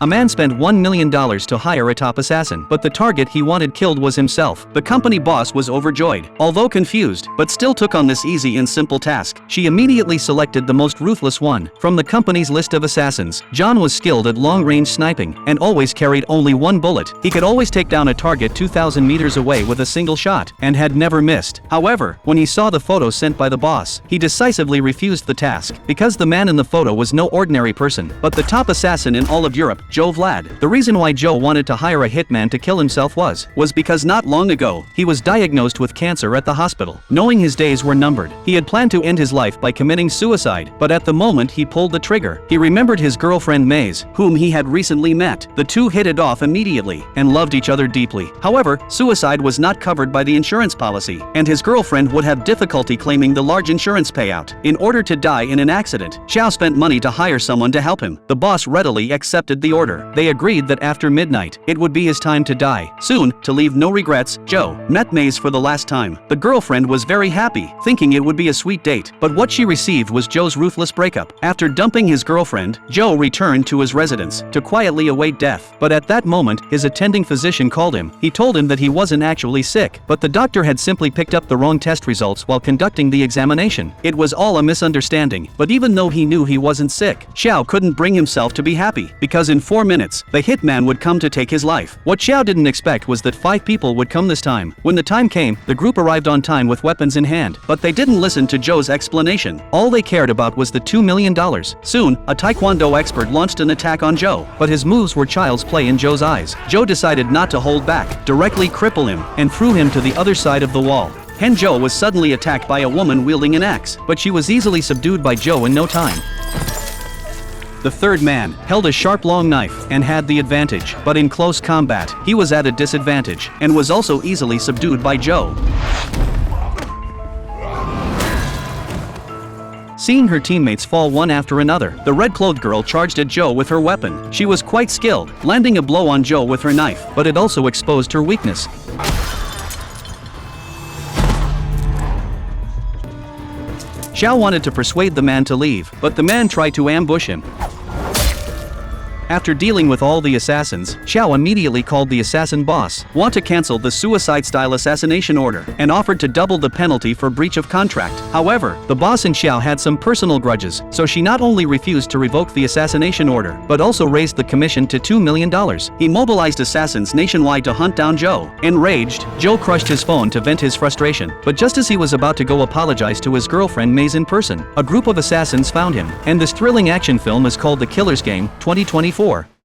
A man spent $1 million to hire a top assassin, but the target he wanted killed was himself. The company boss was overjoyed, although confused, but still took on this easy and simple task. She immediately selected the most ruthless one. From the company's list of assassins, John was skilled at long-range sniping, and always carried only one bullet. He could always take down a target 2,000 meters away with a single shot, and had never missed. However, when he saw the photo sent by the boss, he decisively refused the task, because the man in the photo was no ordinary person, but the top assassin in all of Europe, Joe Vlad. The reason why Joe wanted to hire a hitman to kill himself was because not long ago, he was diagnosed with cancer at the hospital. Knowing his days were numbered, he had planned to end his life by committing suicide, but at the moment he pulled the trigger, he remembered his girlfriend Maze, whom he had recently met. The two hit it off immediately, and loved each other deeply. However, suicide was not covered by the insurance policy, and his girlfriend would have difficulty claiming the large insurance payout. In order to die in an accident, Xiao spent money to hire someone to help him. The boss readily accepted the order. They agreed that after midnight, it would be his time to die. Soon, to leave no regrets, Joe met Maze for the last time. The girlfriend was very happy, thinking it would be a sweet date, but what she received was Joe's ruthless breakup. After dumping his girlfriend, Joe returned to his residence to quietly await death. But at that moment, his attending physician called him. He told him that he wasn't actually sick, but the doctor had simply picked up the wrong test results while conducting the examination. It was all a misunderstanding, but even though he knew he wasn't sick, Xiao couldn't bring himself to be happy, because in 4 minutes, the hitman would come to take his life. What Xiao didn't expect was that 5 people would come this time. When the time came, the group arrived on time with weapons in hand, but they didn't listen to Joe's explanation. All they cared about was the $2 million. Soon, a taekwondo expert launched an attack on Joe, but his moves were child's play in Joe's eyes. Joe decided not to hold back, directly cripple him, and threw him to the other side of the wall. Joe was suddenly attacked by a woman wielding an axe, but she was easily subdued by Joe in no time. The third man held a sharp long knife and had the advantage, but in close combat, he was at a disadvantage, and was also easily subdued by Joe. Seeing her teammates fall one after another, the red-clothed girl charged at Joe with her weapon. She was quite skilled, landing a blow on Joe with her knife, but it also exposed her weakness. Xiao wanted to persuade the man to leave, but the man tried to ambush him. After dealing with all the assassins, Xiao immediately called the assassin boss, wanted to cancel the suicide-style assassination order, and offered to double the penalty for breach of contract. However, the boss and Xiao had some personal grudges, so she not only refused to revoke the assassination order, but also raised the commission to $2 million. He mobilized assassins nationwide to hunt down Joe. Enraged, Joe crushed his phone to vent his frustration, but just as he was about to go apologize to his girlfriend Maze in person, a group of assassins found him, and this thrilling action film is called The Killer's Game, 2024.